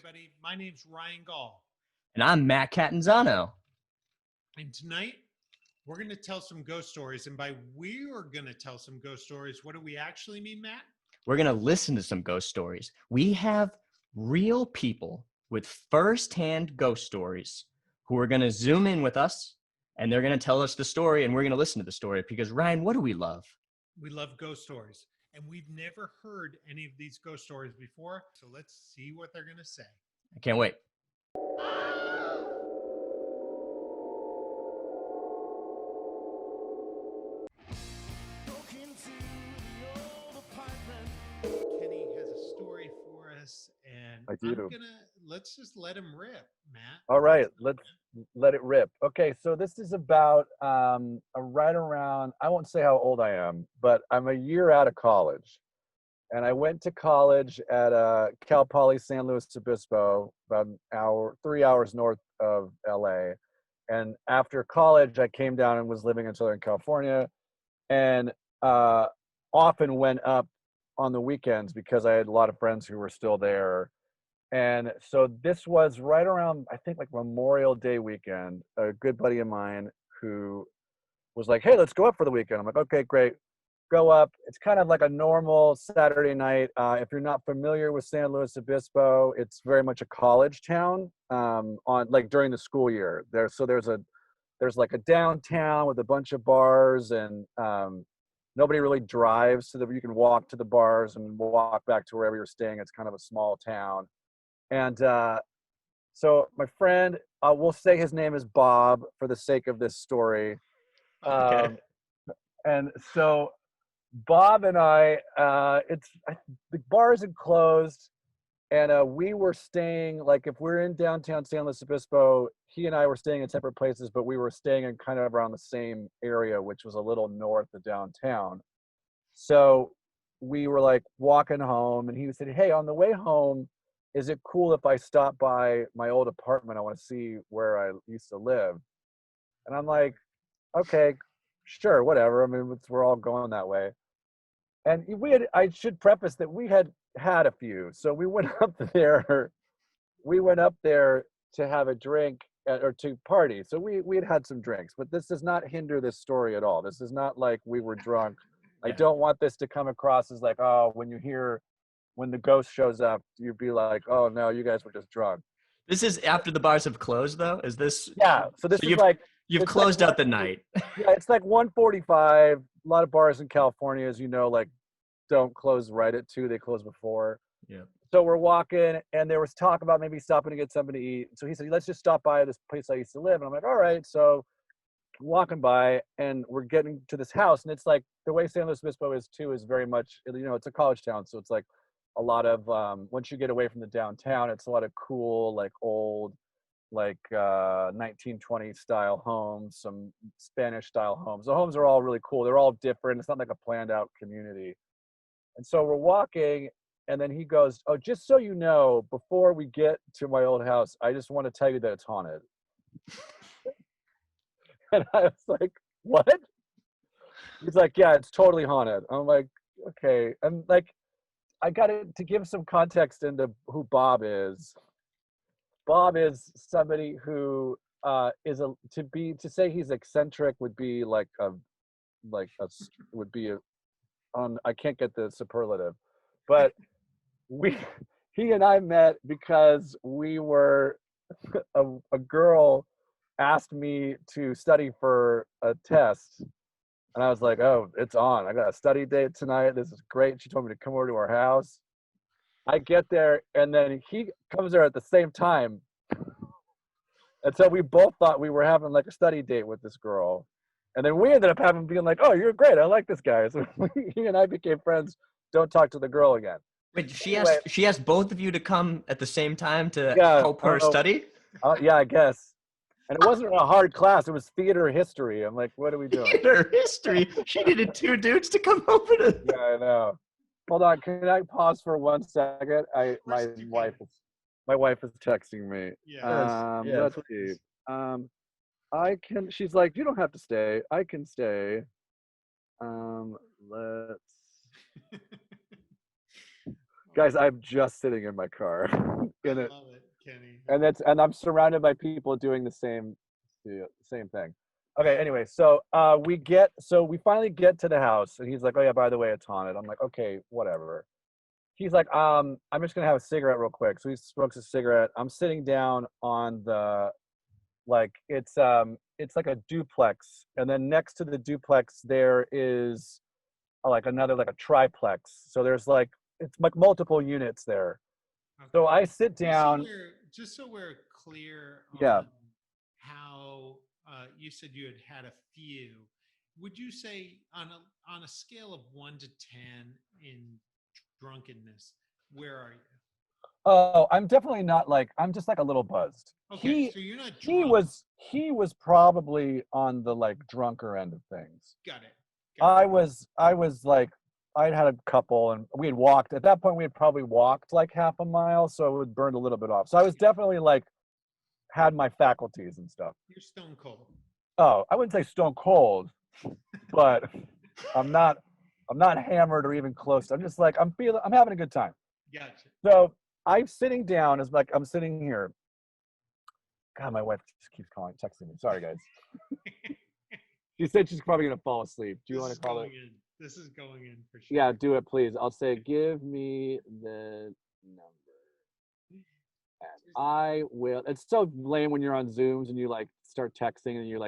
everybody. My name's Ryan Gaul. And I'm Matt Catanzano. And tonight, we're going to tell some ghost stories. And by we're going to tell some ghost stories, what do we actually mean, Matt? We're going to listen to some ghost stories. We have real people with firsthand ghost stories who are going to zoom in with us, and they're going to tell us the story, and we're going to listen to the story. Because, Ryan, what do we love? We love ghost stories. And we've never heard any of these ghost stories before. So let's see what they're going to say. I can't wait. Kenny has a story for us, and I do. Let's just let him rip, Matt. All right, let's let it rip. Okay, so this is about right around, I won't say how old I am, but I'm a year out of college. And I went to college at Cal Poly San Luis Obispo, about 3 hours north of LA. And after college, I came down and was living in Southern California, and often went up on the weekends because I had a lot of friends who were still there. And so this was right around, I think, like Memorial Day weekend. A good buddy of mine who was like, hey, let's go up for the weekend. I'm like, okay, great. Go up. It's kind of like a normal Saturday night. If you're not familiar with San Luis Obispo, it's very much a college town on like during the school year. There's like a downtown with a bunch of bars, and nobody really drives so that you can walk to the bars and walk back to wherever you're staying. It's kind of a small town. And so my friend, we'll say his name is Bob for the sake of this story. Okay. And so Bob and I, the bar isn't closed, and we were staying, like, if we're in downtown San Luis Obispo, he and I were staying in separate places, but we were staying in kind of around the same area, which was a little north of downtown. So we were like walking home, and he said, hey, on the way home, is it cool if I stop by my old apartment? I want to see where I used to live. And I'm like, okay, sure, whatever. I mean, we're all going that way. And I should preface that we had a few. So we went up there. We went up there to have a drink or to party. So we had some drinks, but this does not hinder this story at all. This is not like we were drunk. I don't want this to come across as like, oh, when the ghost shows up, you'd be like, oh no, you guys were just drunk. This is after the bars have closed, though? Is this? Yeah. So this is You've closed out the night. Yeah, it's like 1:45. A lot of bars in California, as you know, like don't close right at 2. They close before. Yeah. So we're walking, and there was talk about maybe stopping to get something to eat. So he said, let's just stop by this place I used to live. And I'm like, all right. So walking by, and we're getting to this house, and it's like the way San Luis Obispo is too is very much, it's a college town. So it's like a lot of, once you get away from the downtown, it's a lot of cool, like old, like 1920s style homes, some Spanish style homes. The homes are all really cool. They're all different. It's not like a planned out community. And so we're walking, and then he goes, oh, just so you know, before we get to my old house, I just want to tell you that it's haunted. And I was like, what? He's like, yeah, it's totally haunted. I'm like, okay. And like, I got to give some context into who Bob is. Bob is somebody who to say he's eccentric would be I can't get the superlative, but he and I met because a girl asked me to study for a test, and I was like, oh, it's on. I got a study date tonight. This is great. She told me to come over to our house. I get there, and then he comes there at the same time. And so we both thought we were having like a study date with this girl. And then we ended up being like, oh, you're great. I like this guy. So he and I became friends. Don't talk to the girl again. Wait, she asked both of you to come at the same time to help her study? Yeah, I guess. And it wasn't a hard class. It was theater history. I'm like, what are we doing? Theater history? She needed 2 dudes to come over to... Yeah, I know. Hold on. Can I pause for 1 second? My wife is texting me. Let's see. She's like, you don't have to stay. I can stay. Guys, I'm just sitting in my car I in it, love it, Kenny. and I'm surrounded by people doing the same thing. Okay, anyway, so we finally get to the house, and he's like, "Oh yeah, by the way, it's haunted." I'm like, "Okay, whatever." He's like, I'm just gonna have a cigarette real quick." So he smokes a cigarette. I'm sitting down on the it's like a duplex, and then next to the duplex there is like another like a triplex. So there's like it's like multiple units there. So Okay. I sit down. Just so we're clear Yeah. on how you said you had a few. Would you say on a scale of 1 to 10 in drunkenness, where are you? Oh, I'm definitely not like I'm just like a little buzzed. Okay, so you're not He drunk. was probably on the like drunker end of things. Got it. I was like I'd had a couple and we had walked at that point we had probably walked like half a mile, so it would burned a little bit off. So I was definitely like had my faculties and stuff. You're stone cold. Oh, I wouldn't say stone cold, but I'm not hammered or even close. I'm just like I'm having a good time. Gotcha. So I'm sitting down as like I'm sitting here. God, my wife just keeps texting me. Sorry, guys. She said she's probably gonna fall asleep. Do you want to call it? This is going in for sure. Yeah, do it, please. I'll say, give me the number. And I will. It's so lame when you're on Zooms and you like start texting and you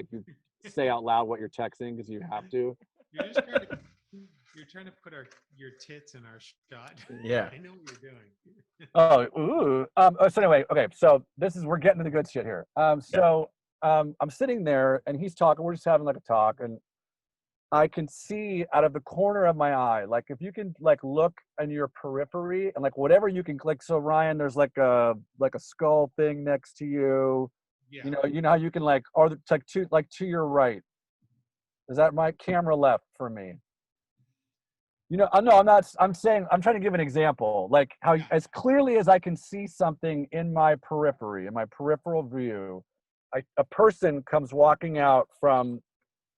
say out loud what you're texting because you have to. You're trying to put your tits in our shot. Yeah. I know what you're doing. Oh, ooh. So anyway, okay. So we're getting to the good shit here. I'm sitting there and he's talking. We're just having like a talk, and I can see out of the corner of my eye, like if you can like look in your periphery and like whatever you can click. So Ryan, there's like a skull thing next to you. Yeah. You know how you can like, or it's like to your right. Is that my camera left for me? You know, no, I'm not. I'm saying I'm trying to give an example, like how as clearly as I can see something in my periphery, in my peripheral view, a person comes walking out from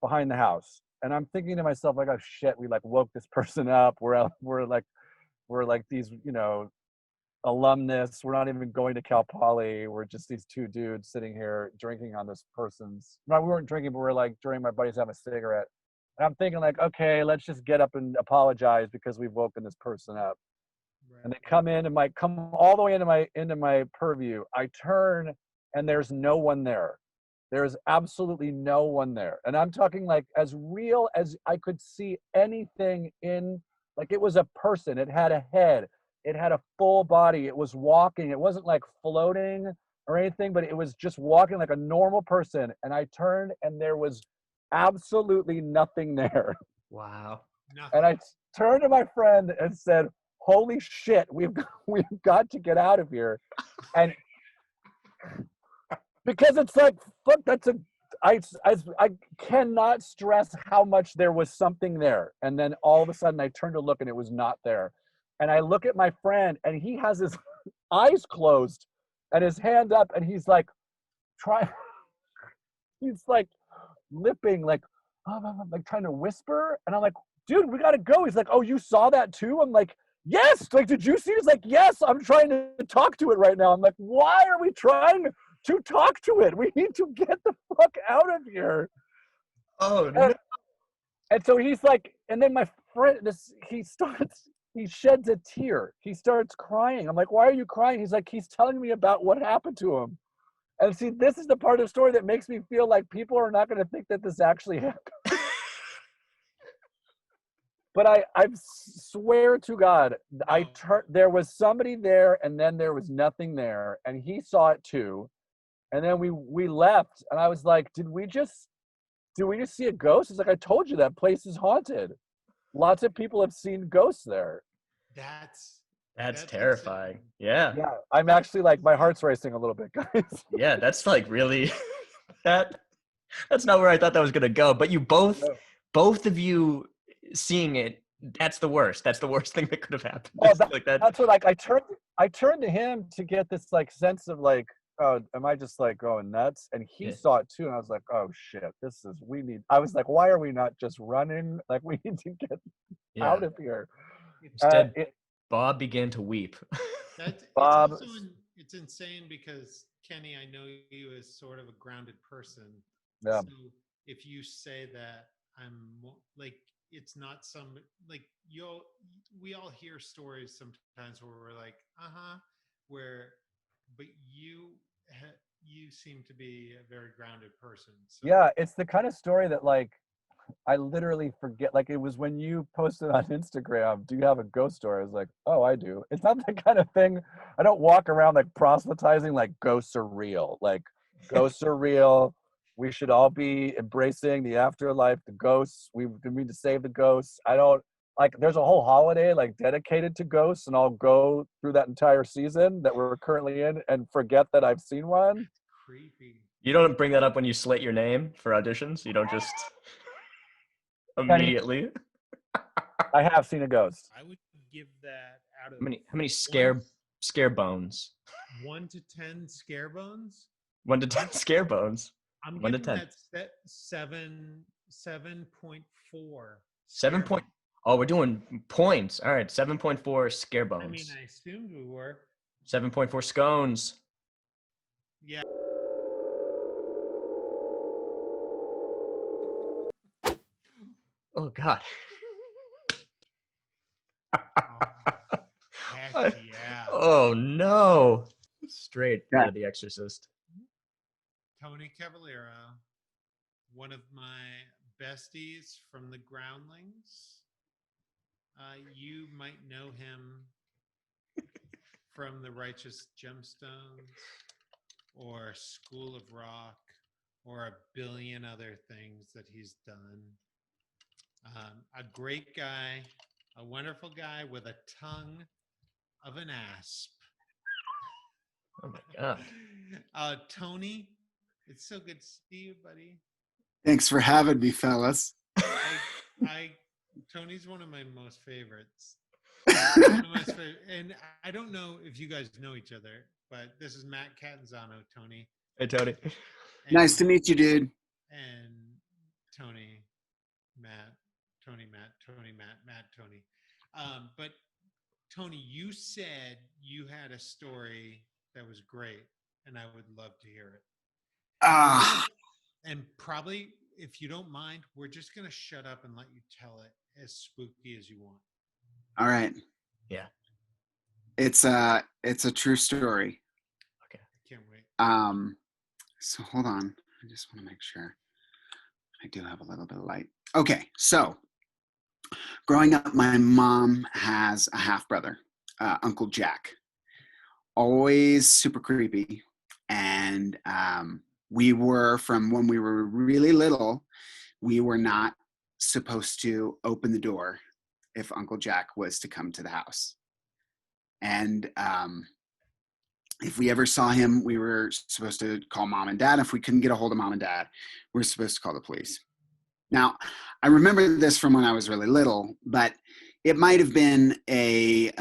behind the house. And I'm thinking to myself, like, oh shit, we like woke this person up. We're like these, alumnus. We're not even going to Cal Poly. We're just these two dudes sitting here drinking on this person's. No, we weren't drinking, but we're like during my buddy's having a cigarette. And I'm thinking like, okay, let's just get up and apologize because we've woken this person up. Right. And they come in and might come all the way into my purview. I turn and there's no one there. There's absolutely no one there. And I'm talking like as real as I could see anything in, like it was a person. It had a head. It had a full body. It was walking. It wasn't like floating or anything, but it was just walking like a normal person. And I turned and there was absolutely nothing there. Wow. Nothing. And I turned to my friend and said, holy shit, we've got to get out of here. And because it's like, fuck, I cannot stress how much there was something there. And then all of a sudden I turned to look and it was not there. And I look at my friend and he has his eyes closed and his hand up and he's like, he's like lipping, like trying to whisper. And I'm like, dude, we gotta go. He's like, oh, you saw that too? I'm like, yes. Like, did you see it? He's like, yes, I'm trying to talk to it right now. I'm like, why are we trying to talk to it? We need to get the fuck out of here. Oh, no. And so he's like, and then my friend, he sheds a tear. He starts crying. I'm like, why are you crying? He's like, he's telling me about what happened to him. And see, this is the part of the story that makes me feel like people are not going to think that this actually happened. But I swear to God, there was somebody there and then there was nothing there. And he saw it too. And then we left and I was like, did we just see a ghost? It's like, I told you that place is haunted. Lots of people have seen ghosts there. That's terrifying. Yeah. Yeah. I'm actually like, my heart's racing a little bit, guys. Yeah. That's like really, that's not where I thought that was going to go. But you both of you seeing it, that's the worst. That's the worst thing that could have happened. Well, that's what, like, I turned to him to get this like sense of like, oh, am I just like going nuts? And he saw it too. And I was like, oh shit, I was like, why are we not just running? Like we need to get out of here. Bob began to weep. That's Bob. it's insane because Kenny, I know you as sort of a grounded person. Yeah. So if you say that, like it's not some like we all hear stories sometimes where we're like, where, but you seem to be a very grounded person. So Yeah, it's the kind of story that like I literally forget. Like it was when you posted on Instagram, do you have a ghost story? I was like, oh, I do. It's not the kind of thing. I don't walk around like proselytizing like ghosts are real. Like ghosts are real. We should all be embracing the afterlife, the ghosts. We need to save the ghosts. I don't like there's a whole holiday like dedicated to ghosts, and I'll go through that entire season that we're currently in and forget that I've seen one. creepy. You don't bring that up when you slate your name for auditions. You don't just Kenny, immediately. I have seen a ghost. I would give that out of How many scare bones? 1 to 10 scare bones. 1 to 10 scare bones. I'm 1 to giving 10. that 7.4. 7 point. Oh, we're doing points. All right, 7.4 scare bones. I mean, I assumed we were. 7.4 scones. Yeah. Oh God. Heck yeah. Oh no. Straight out of The Exorcist. Tony Cavalero, one of my besties from the Groundlings. You might know him from The Righteous Gemstones or School of Rock or a billion other things that he's done. A great guy, a wonderful guy with a tongue of an asp. Oh my God. Tony, it's so good to see you, buddy. Thanks for having me, fellas. Tony's one of my most favorites. And I don't know if you guys know each other, but this is Matt Catanzano, Tony. Hey, Tony. Nice to meet you, dude. And Tony, Matt, Tony, Matt, Tony, Matt, Matt, Tony. But Tony, you said you had a story that was great, and I would love to hear it. And probably, if you don't mind, we're just going to shut up and let you tell it as spooky as you want. All right. Yeah. It's a true story. Okay. I can't wait. So hold on. I just want to make sure I do have a little bit of light. Okay. So growing up, my mom has a half brother, Uncle Jack. Always super creepy. And we were, from when we were really little, we were not supposed to open the door if Uncle Jack was to come to the house. And if we ever saw him, we were supposed to call mom and dad. If we couldn't get a hold of mom and dad, we were supposed to call the police. Now, I remember this from when I was really little, but it might have been a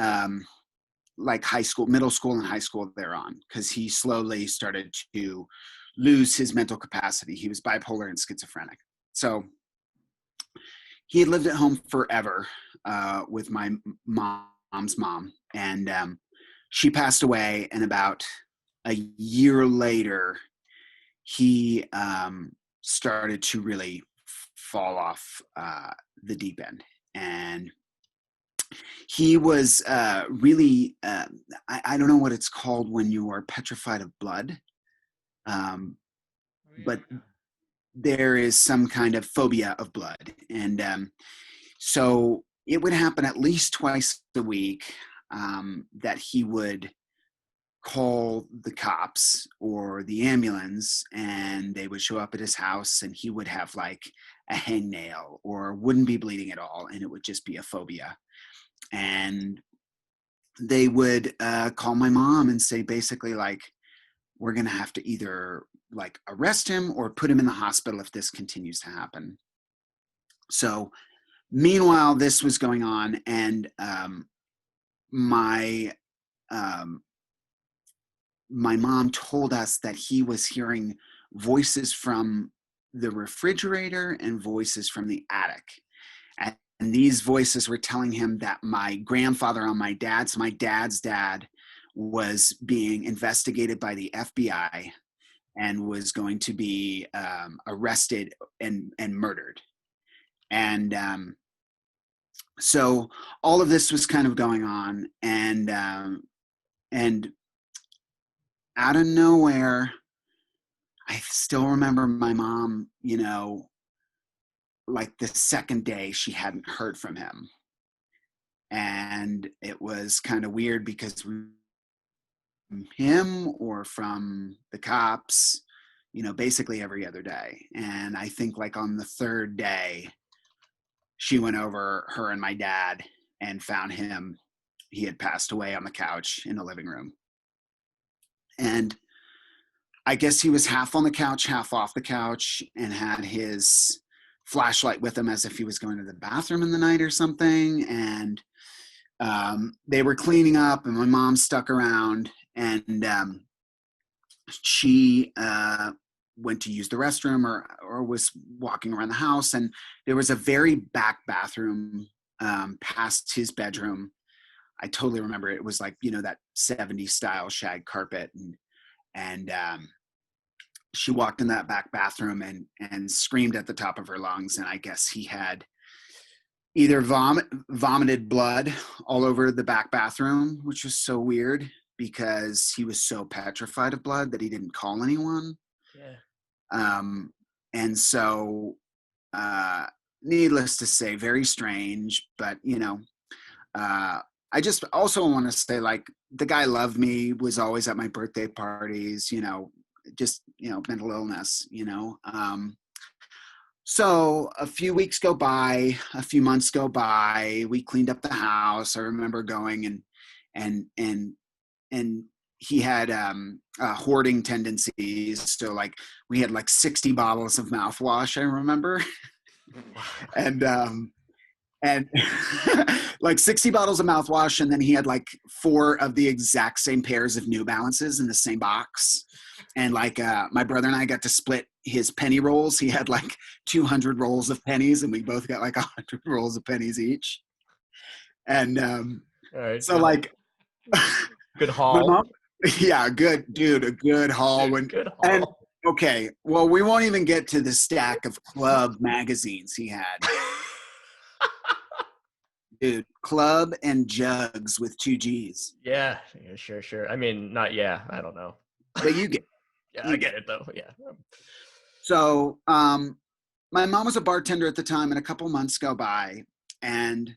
like high school, middle school and high school thereon, because he slowly started to lose his mental capacity. He was bipolar and schizophrenic. So he had lived at home forever with my mom's mom, and she passed away. And about a year later, he started to really fall off the deep end. And he was really, I don't know what it's called when you are petrified of blood, but there is some kind of phobia of blood. And so it would happen at least twice a week that he would call the cops or the ambulance, and they would show up at his house, and he would have like a hangnail or wouldn't be bleeding at all, and it would just be a phobia. And they would call my mom and say basically like, we're going to have to either like arrest him or put him in the hospital if this continues to happen. So meanwhile, this was going on, and my mom told us that he was hearing voices from the refrigerator and voices from the attic. these voices were telling him that my grandfather on my dad's dad was being investigated by the FBI and was going to be arrested and murdered. And so all of this was kind of going on, and out of nowhere, I still remember my mom, you know, like the second day she hadn't heard from him. And it was kind of weird because from him or from the cops, you know, basically every other day. And I think like on the third day, she went over, her and my dad, and found him. He had passed away on the couch in the living room. And I guess he was half on the couch, half off the couch, and had his flashlight with him as if he was going to the bathroom in the night or something. And they were cleaning up, and my mom stuck around, and she went to use the restroom or was walking around the house, and there was a very back bathroom past his bedroom. I totally remember it was like, you know, that 70s style shag carpet, and she walked in that back bathroom and screamed at the top of her lungs. And I guess he had either vomited blood all over the back bathroom, which was so weird because he was so petrified of blood that he didn't call anyone. Yeah. And so, needless to say, very strange, but you know, I just also want to say, like, the guy loved me, was always at my birthday parties, you know, just, you know, mental illness, you know. So a few weeks go by, a few months go by, we cleaned up the house. I remember going and he had hoarding tendencies. So like we had like 60 bottles of mouthwash, I remember. and like 60 bottles of mouthwash, and then he had like 4 of the exact same pairs of New Balances in the same box. And like my brother and I got to split his penny rolls. He had like 200 rolls of pennies, and we both got like 100 rolls of pennies each. And All right, so like good my haul. mom, yeah, good dude, a good haul. Good haul. And okay, well, we won't even get to the stack of Club magazines he had. Dude, Club and Jugs with 2 G's. Yeah, sure. I mean, not yeah. I don't know. But you get. Yeah, I get it though. Yeah. So, my mom was a bartender at the time, and a couple months go by, and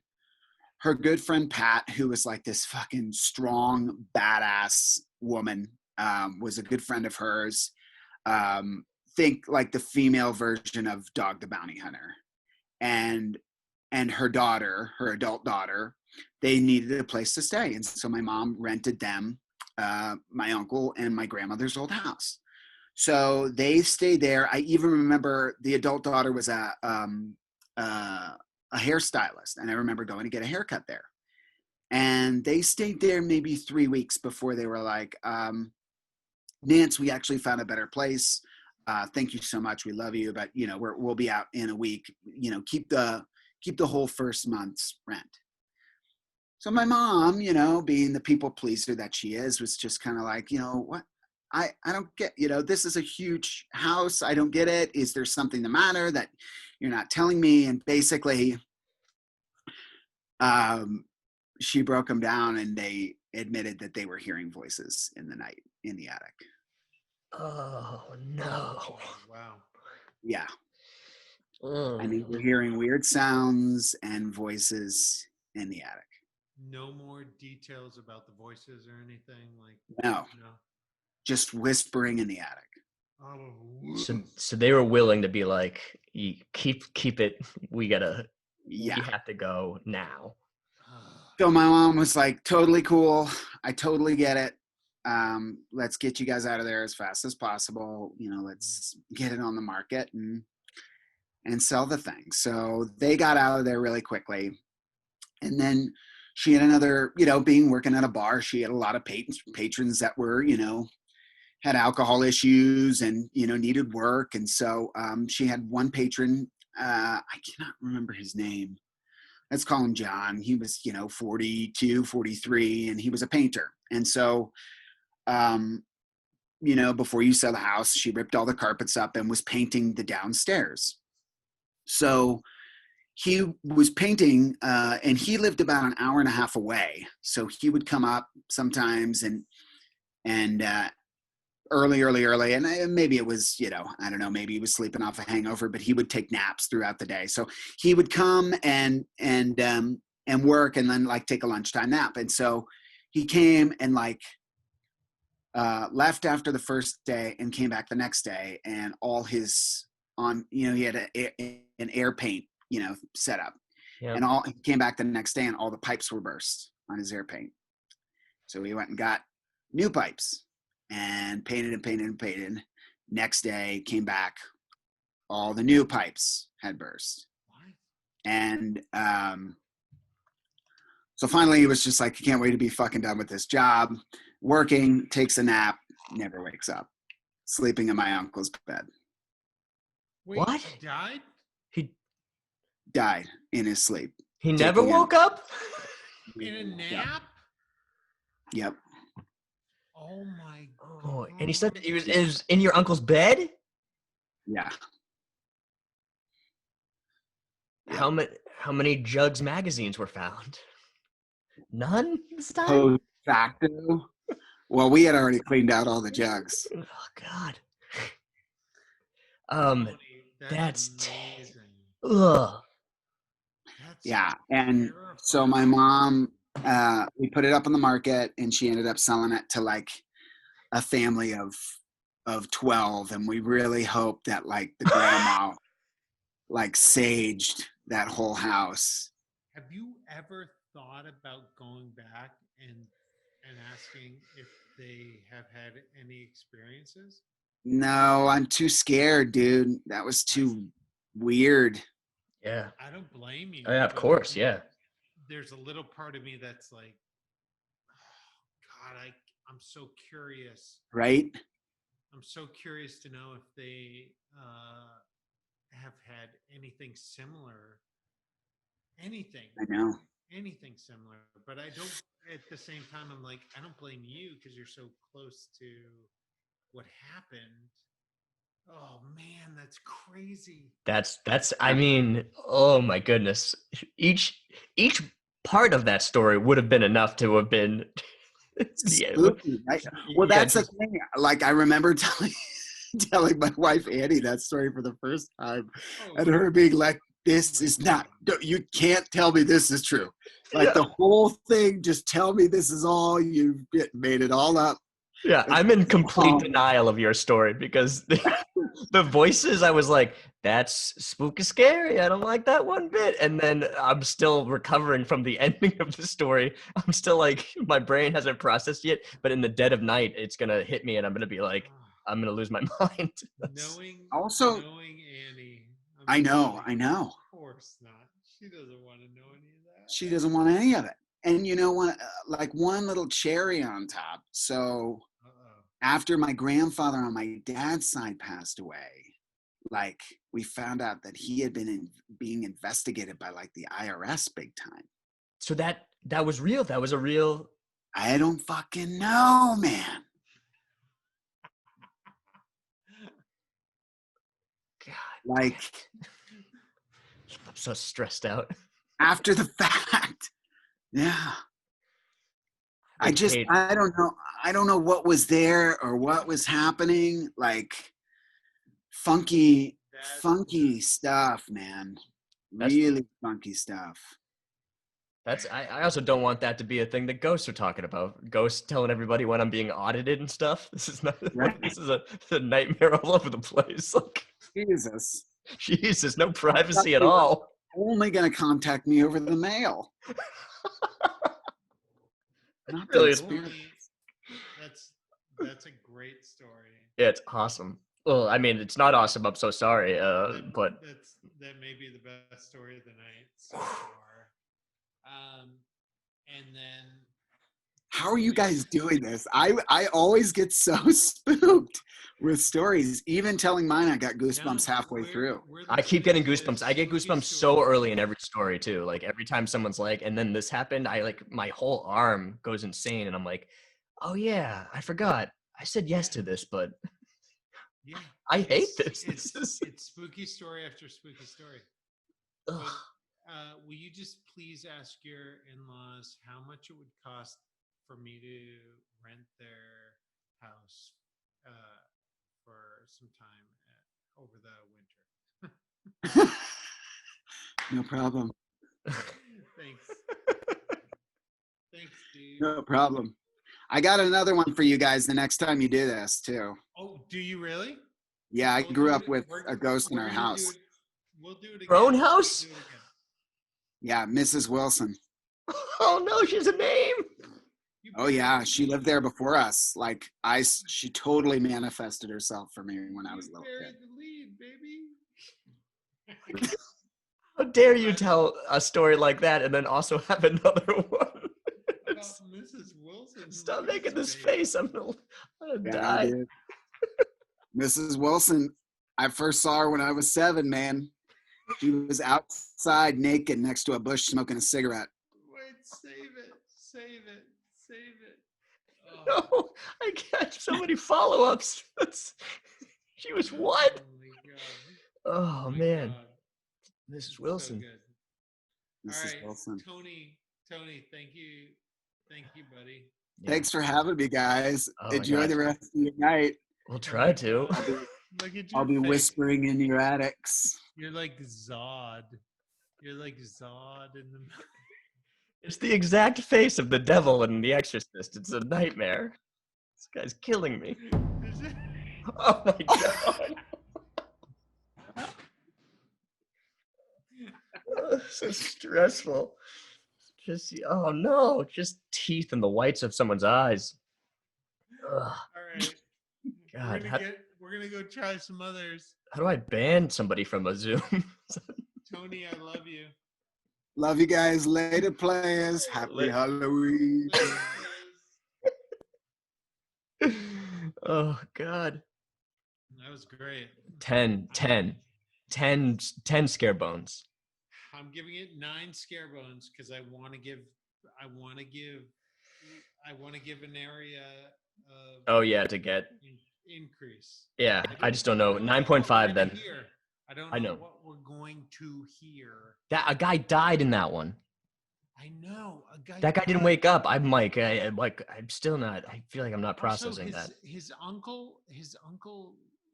her good friend Pat, who was like this fucking strong, badass woman, was a good friend of hers. Think like the female version of Dog the Bounty Hunter. And her daughter, her adult daughter, they needed a place to stay. And so my mom rented them, my uncle and my grandmother's old house. So they stayed there. I even remember the adult daughter was a hairstylist, and I remember going to get a haircut there. And they stayed there maybe 3 weeks before they were like, Nance, we actually found a better place. Thank you so much. We love you, but you know, we'll be out in a week. You know, keep the whole first month's rent. So my mom, you know, being the people pleaser that she is, was just kind of like, you know, what? I don't get, you know, this is a huge house. I don't get it. Is there something the matter that you're not telling me? And basically, she broke them down, and they admitted that they were hearing voices in the night in the attic. Oh no. Oh, wow. Yeah. Ugh. And they were hearing weird sounds and voices in the attic. No more details about the voices or anything like No, no. just whispering in the attic. Oh, So they were willing to be like, keep it. We Yeah. have to go now. So my mom was like, totally cool. I totally get it. Let's get you guys out of there as fast as possible. You know, let's get it on the market and sell the thing. So they got out of there really quickly. And then she had another, you know, working at a bar, she had a lot of patrons that were, you know, had alcohol issues and, you know, needed work. And so she had one patron, I cannot remember his name, let's call him John. He was, 42, 43, and he was a painter. And so, before you sell the house, she ripped all the carpets up and was painting the downstairs. So he was painting, and he lived about an hour and a half away. So he would come up sometimes and early, and maybe it was, I don't know, maybe he was sleeping off a hangover, but he would take naps throughout the day. So he would come and work, and then like take a lunchtime nap. And so he came and like left after the first day and came back the next day, and all his he had an air paint, set up. Yep. And he came back the next day and all the pipes were burst on his air paint. So he went and got new pipes and painted and painted and painted. Next day came back, all the new pipes had burst. And so finally he was just like, I can't wait to be fucking done with this job. Working, takes a nap, never wakes up, sleeping in my uncle's bed. Wait, What? He died? He Died in his sleep. never Taking a- woke up? In a nap? Yep. Oh my god. Oh, and he said that it was in your uncle's bed? Yeah. How many Jugs magazines were found? None this time? Post facto. Well, we had already cleaned out all the jugs. Oh God. Tony, that's amazing. Ugh. That's Yeah. And so my mom, we put it up on the market, and she ended up selling it to like a family of 12. And we really hope that like the grandma like saged that whole house. Have you ever thought about going back and asking if they have had any experiences? No, I'm too scared, dude. That was too weird. Yeah. I don't blame you. Oh, yeah, of but course, yeah. There's a little part of me that's like, oh, God, I'm so curious. Right? I'm so curious to know if they have had anything similar. Anything similar. But I don't, at the same time, I'm like, I don't blame you because you're so close to what happened. Oh man, that's crazy. That's I mean, oh my goodness. Each part of that story would have been enough to have been Spooky, right? Well, that's the thing. Like I remember telling my wife Annie that story for the first time, and her being like, "This is not. You can't tell me this is true. Like the whole thing. Just tell me this is all you made it all up." Yeah, I'm in complete denial of your story because the voices, I was like, that's spooky scary. I don't like that one bit. And then I'm still recovering from the ending of the story. I'm still like, my brain hasn't processed yet, but in the dead of night, it's going to hit me and I'm going to be like, I'm going to lose my mind. Knowing Annie. I know. Of course not. She doesn't want to know any of that. She doesn't want any of it. And you know what? Like one little cherry on top. So after my grandfather on my dad's side passed away, like we found out that he had been being investigated by like the IRS big time. So that was real. That was a real. I don't fucking know, man. God, like I'm so stressed out. After the fact, yeah. I don't know. I don't know what was there or what was happening. Like funky stuff, man. Really funky stuff. I also don't want that to be a thing that ghosts are talking about. Ghosts telling everybody when I'm being audited and stuff. This is not. Right. This is a nightmare all over the place. Like Jesus, no privacy at all. Only gonna contact me over the mail. Not Really, that's a great story. Yeah, it's awesome. Well, I mean, it's not awesome. I'm so sorry, but that may be the best story of the night so far. And then How are you guys doing this? I always get so spooked with stories. Even telling mine, I got goosebumps halfway through. I keep getting goosebumps. I get goosebumps so early in every story too. Like every time someone's like, and then this happened, I like my whole arm goes insane, and I'm like, oh yeah, I forgot. I said yes to this, but Yeah, I hate this. It's spooky story after spooky story. Ugh. But, will you just please ask your in-laws how much it would cost for me to rent their house for some time over the winter? No problem. Thanks. Thanks, dude. No problem. I got another one for you guys the next time you do this too. Oh, do you really? Yeah, I We'll grew do up it- with we're- a ghost in we're our gonna house. We'll do it again. Your own We'll house? do it again. Yeah, Mrs. Wilson. Oh no, she's a name. You Oh yeah, buried she the lived there before us. Like she totally manifested herself for me when I lead. was a You little buried kid. the lead, baby. How dare you tell a story like that and then also have another one? About Mrs. Wilson. Stop Look at making this baby. face. I'm gonna Yeah, die. dude. Mrs. Wilson, I first saw her when I was 7, man. She was outside naked next to a bush smoking a cigarette. Wait, save it. Save it. Save it. Oh, No, I got so many follow-ups. She was what? Oh my god. Oh my man, God. Mrs. So Wilson. good. Mrs. All right, Wilson. Tony, thank you, buddy. Yeah, Thanks for having me, guys. Oh my Enjoy God. the rest of your night. we'll try to. I'll be, Look at your I'll be face. whispering in your attics. You're like Zod. You're like Zod in the. It's the exact face of the devil in The Exorcist. It's a nightmare. This guy's killing me. Oh my God. Oh, so stressful. Just oh no, just teeth in the whites of someone's eyes. Ugh, All right. God, We're gonna go try some others. how do I ban somebody from a Zoom? Tony, I love you. Love you guys. Later, players. Happy Later. Halloween. Oh God. That was great. 10 scare bones. I'm giving it 9 scare bones because I want to give an area of Oh yeah, to get increase. yeah. I just don't know. what we're 9.5 gonna then. hear. I don't I know, know. what we're going to hear. That a guy died in that one. I know a guy. That guy didn't died. wake up. I'm like, I'm still not. I feel like I'm not Also, processing that. his uncle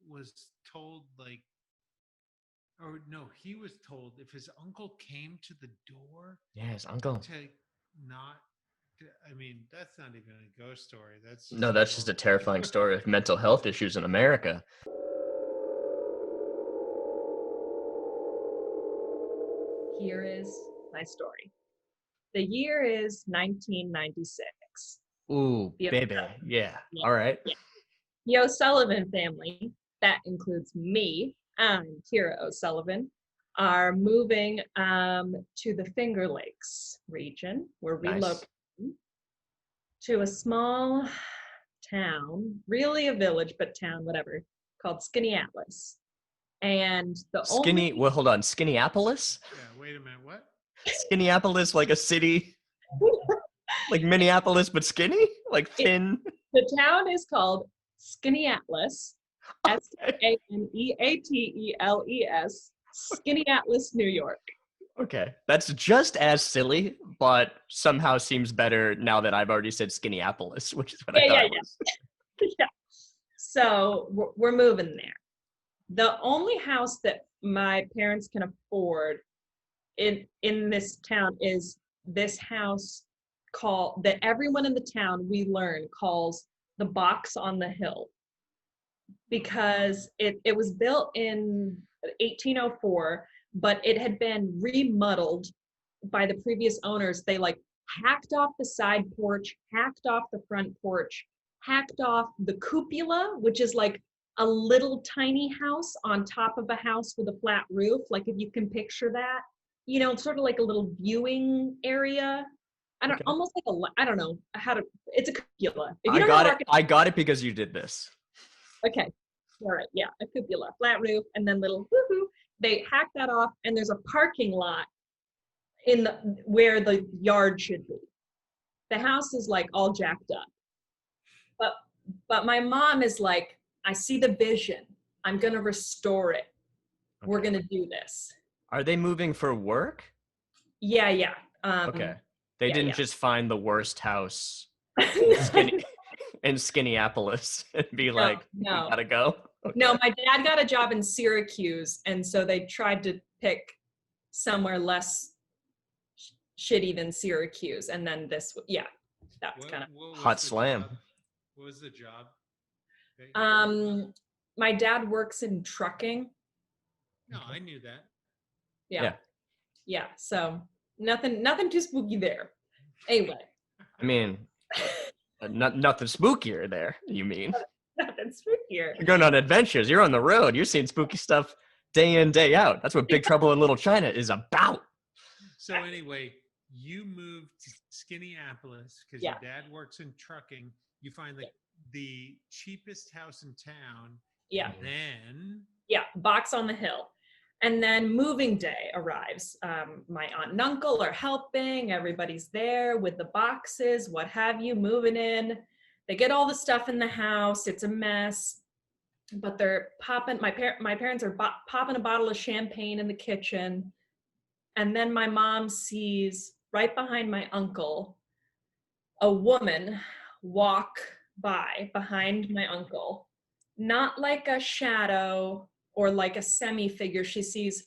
was told like, or no, he was told if his uncle came to the door Yeah, his uncle. to not. I mean, that's not even a ghost story. That's No, that's just a terrifying story of mental health issues in America. Here is my story. The year is 1996. Ooh, Yeah. baby. Yeah. Yeah. All right. Yeah. The O'Sullivan family, that includes me and Ceara O'Sullivan, are moving to the Finger Lakes region. We're Nice. relocating to a small town, really a village, but town, whatever, called Skaneateles. And the Skinny. only Well, hold on. Skinneapolis. Yeah. Wait a minute. What? Skinneapolis, like a city, like Minneapolis, but skinny, like thin. the town is called Skaneateles, Skaneateles, Skaneateles, New York. Okay, that's just as silly, but somehow seems better now that I've already said Skinneapolis, which is what I thought it was. Yeah. So we're moving there. The only house that my parents can afford in this town is this house that everyone in the town, we learn, calls the Box on the Hill, because it was built in 1804, but it had been remodeled by the previous owners. They like hacked off the side porch, hacked off the front porch, hacked off the cupola, which is like a little tiny house on top of a house with a flat roof. Like if you can picture that, you know, it's sort of like a little viewing area. I don't Okay. almost like I don't know how to. It's a cupola. If you I don't know got it. architecture, I got it because you did this. okay, all right, yeah, a cupola, flat roof, and then little woohoo. They hack that off, and there's a parking lot in the where the yard should be. The house is like all jacked up, but my mom is like, I see the vision. I'm gonna restore it. We're Okay. gonna do this. Are they moving for work? Yeah. Okay. They yeah, didn't yeah. just find the worst house in Skinny in Skinneapolis and be like, we no. gotta go. Okay. No, my dad got a job in Syracuse, and so they tried to pick somewhere less shitty than Syracuse, and then this, yeah, that's kind of. What was Hot the slam. job? What was the job? that you got? My dad works in trucking. No, I knew that. Yeah. So nothing too spooky there. Anyway. I mean, nothing spookier there. You mean? Nothing spookier. You're going on adventures. You're on the road. You're seeing spooky stuff day in, day out. That's what Big Trouble in Little China is about. So anyway, you moved to Skinneapolis because Yeah. your dad works in trucking. You find the cheapest house in town. Yeah. Then Yeah, box on the hill. And then moving day arrives. My aunt and uncle are helping. Everybody's there with the boxes, what have you, moving in. They get all the stuff in the house. It's a mess. But they're popping, my parents are popping a bottle of champagne in the kitchen. And then my mom sees right behind my uncle a woman walk by behind my uncle. Not like a shadow or like a semi-figure. She sees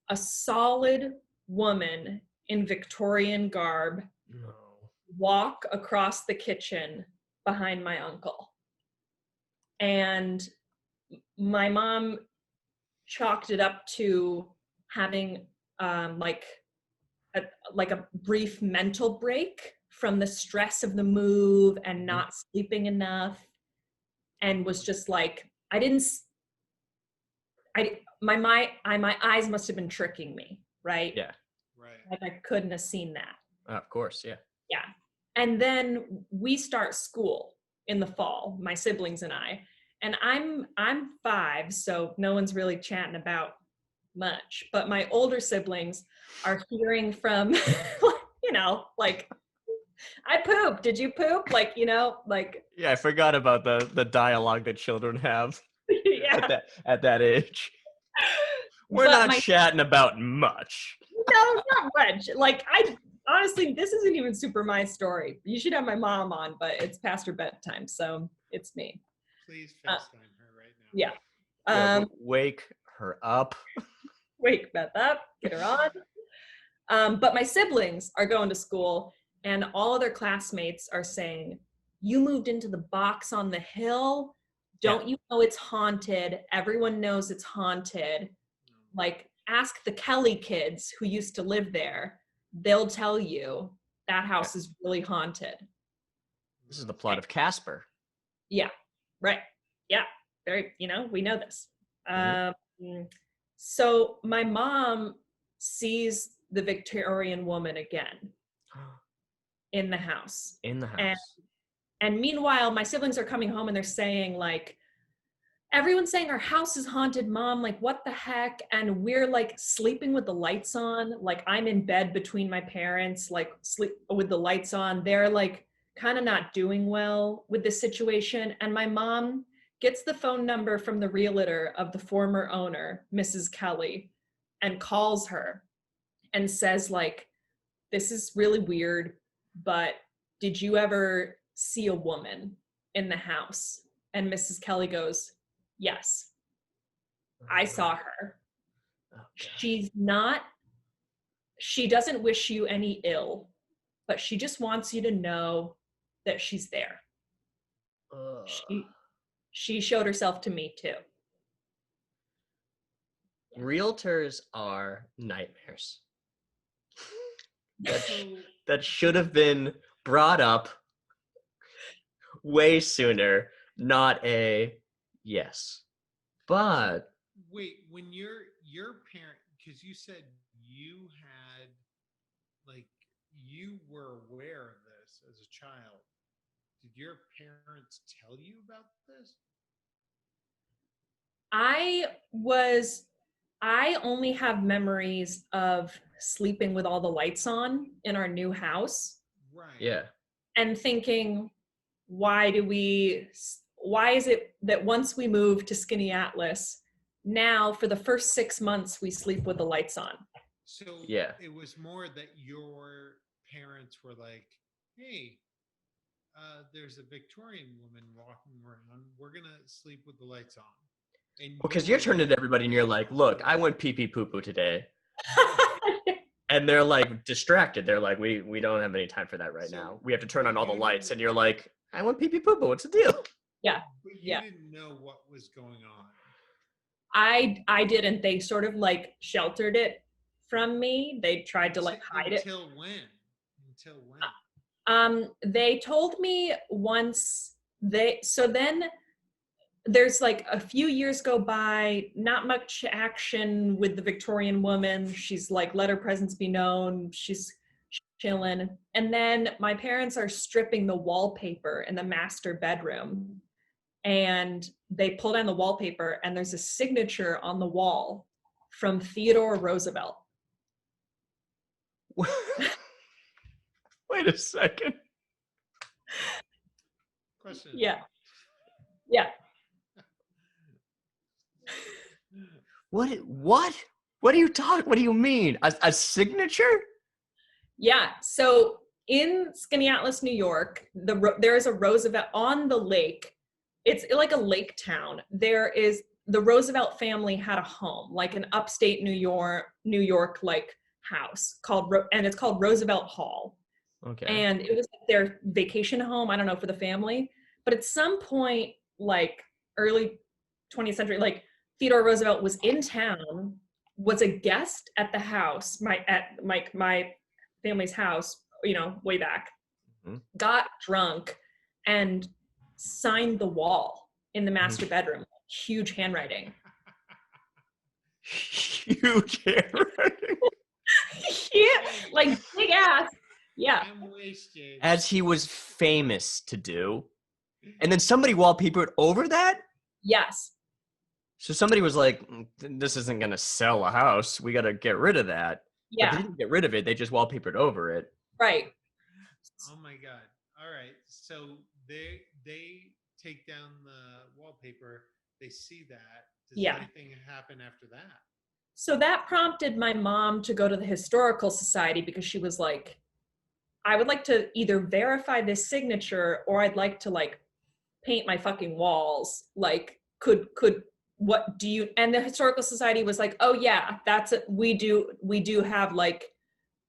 a solid woman in Victorian garb walk across the kitchen behind my uncle. And my mom chalked it up to having like a brief mental break from the stress of the move and not sleeping enough, and was just like, my eyes must have been tricking me, right? Yeah. right. Like I couldn't have seen that. Of course, yeah. Yeah. And then we start school in the fall, my siblings and I. And I'm 5, so no one's really chatting about much. But my older siblings are hearing from, like, I pooped. Did you poop? Like, like. Yeah, I forgot about the dialogue that children have Yeah. at that age. We're But not chatting about much. No, not much. Like, honestly, this isn't even super my story. You should have my mom on, but it's past her bedtime, so it's me. Please FaceTime her right now. Yeah. Yeah, wake her up. Wake Beth up, get her on. But my siblings are going to school, and all of their classmates are saying, you moved into the box on the hill. Don't you know it's haunted? Everyone knows it's haunted. Like, ask the Kelly kids who used to live there. They'll tell you that house is really haunted. This is the plot of Casper. Yeah, right. Yeah, very, we know this. So my mom sees the Victorian woman again in the house. In the house. And meanwhile, my siblings are coming home and they're saying, like, everyone's saying our house is haunted, Mom. Like, what the heck? And we're like sleeping with the lights on. Like, I'm in bed between my parents, like sleep with the lights on. They're like kind of not doing well with this situation. And my mom gets the phone number from the realtor of the former owner, Mrs. Kelly, and calls her and says, like, this is really weird, but did you ever see a woman in the house? And Mrs. Kelly goes, yes, I saw her. She doesn't wish you any ill, but she just wants you to know that she's there. She showed herself to me too. Realtors are nightmares. That should have been brought up way sooner, not a yes. But wait, when your parent, because you said you had, like, you were aware of this as a child. Did your parents tell you about this? I only have memories of sleeping with all the lights on in our new house Right. Yeah. and thinking, why is it that once we moved to Skinny Atlas, now for the first 6 months we sleep with the lights on? So Yeah. it was more that your parents were like, hey, there's a Victorian woman walking around. We're going to sleep with the lights on. And Because you you're were turning to like, everybody and you're like, look, I went pee pee poo poo today. And they're like distracted. They're like, we don't have any time for that right So, now. We have to turn on all the you lights. didn't- And you're like, I went pee pee poo poo. What's the deal? Yeah. But you Yeah. didn't know what was going on. I didn't. They sort of like sheltered it from me. They tried to like hide it. Until when? Until when? They told me once then there's like a few years go by, not much action with the Victorian woman. She's like, let her presence be known. She's chilling. And then my parents are stripping the wallpaper in the master bedroom. And they pull down the wallpaper and there's a signature on the wall from Theodore Roosevelt. Wait a second. Question. Yeah. Yeah. What? What do you talk? What do you mean? A signature? Yeah. So in Skinny Atlas, New York, there is a Roosevelt on the lake. It's like a lake town. There is the Roosevelt family had a home, like an upstate New York like house and it's called Roosevelt Hall. Okay. And it was their vacation home. I don't know, for the family. But at some point, like early 20th century, like Theodore Roosevelt was in town, was a guest at the house, my family's house, way back, got drunk and signed the wall in the master bedroom. Huge handwriting. Huge handwriting. Yeah, like big ass. Yeah. I'm wasted. As he was famous to do. And then somebody wallpapered over that? Yes. So somebody was like, this isn't going to sell a house. We got to get rid of that. Yeah. But they didn't get rid of it. They just wallpapered over it. Right. Oh my God. All right. So they take down the wallpaper. They see that. Does Yeah. anything happen after that? So that prompted my mom to go to the Historical Society because she was like, I would like to either verify this signature or I'd like to like paint my fucking walls. Like, what do you, and the Historical Society was like, oh yeah, that's it. We do have like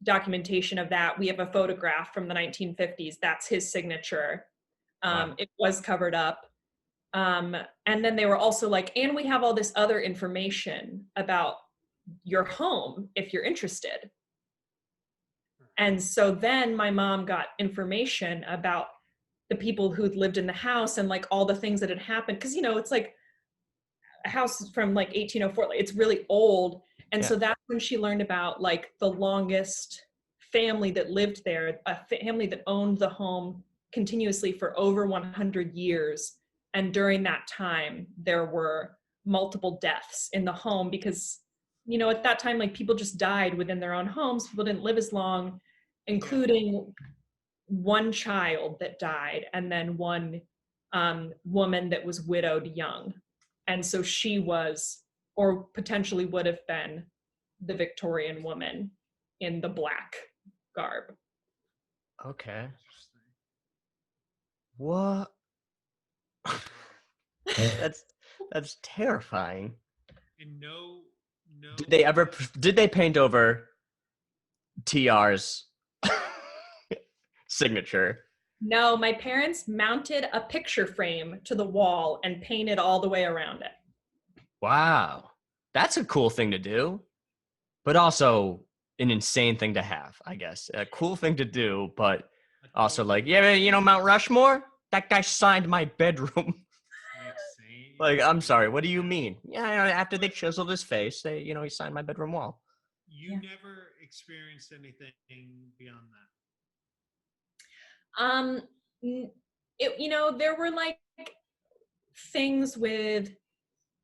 documentation of that. We have a photograph from the 1950s. That's his signature. Wow. It was covered up. And then they were also like, and we have all this other information about your home if you're interested. And so then my mom got information about the people who'd lived in the house and like all the things that had happened. Cause it's like a house from like 1804, like, it's really old. And so that's when she learned about like the longest family that lived there, a family that owned the home continuously for over 100 years. And during that time, there were multiple deaths in the home because, at that time, like people just died within their own homes. People didn't live as long, including one child that died and then one woman that was widowed young. And so she was, or potentially would have been, the Victorian woman in the black garb. Okay. What? That's terrifying. And no. Did they paint over TR's signature? No, my parents mounted a picture frame to the wall and painted all the way around it. Wow. That's a cool thing to do, but also an insane thing to have, I guess. A cool thing to do, but also like, yeah, Mount Rushmore? That guy signed my bedroom. Like, I'm sorry, what do you mean? Yeah, after they chiseled his face, he signed my bedroom wall. You never experienced anything beyond that? There were like things with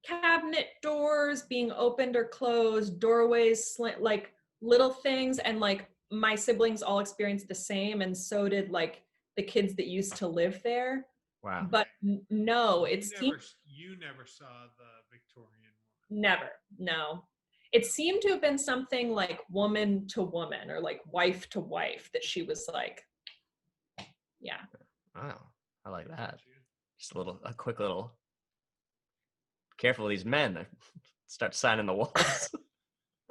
cabinet doors being opened or closed, doorways, like little things, and like my siblings all experienced the same, and so did like the kids that used to live there. Wow. But no, it seemed You never saw the Victorian one. never. No, it seemed to have been something like woman to woman or like wife to wife that she was like, yeah. Wow. I like that. Just a quick little. Careful of these men that start signing the walls.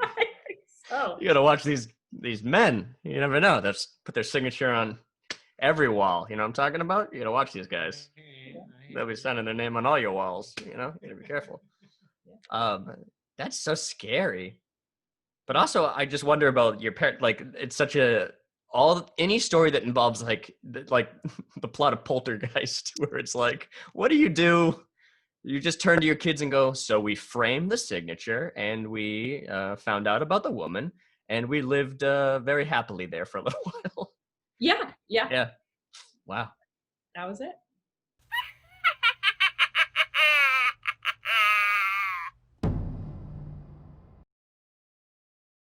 I think so. You gotta watch these men. You never know. They'll put their signature on every wall. You know what I'm talking about? You gotta watch these guys. They'll be signing their name on all your walls. You know, you gotta be careful. That's so scary. But also, I just wonder about your parent. Like, it's such any story that involves like the plot of Poltergeist, where it's like, what do? You just turn to your kids and go, so we framed the signature and we found out about the woman and we lived very happily there for a little while. Yeah. Yeah. Wow. That was it.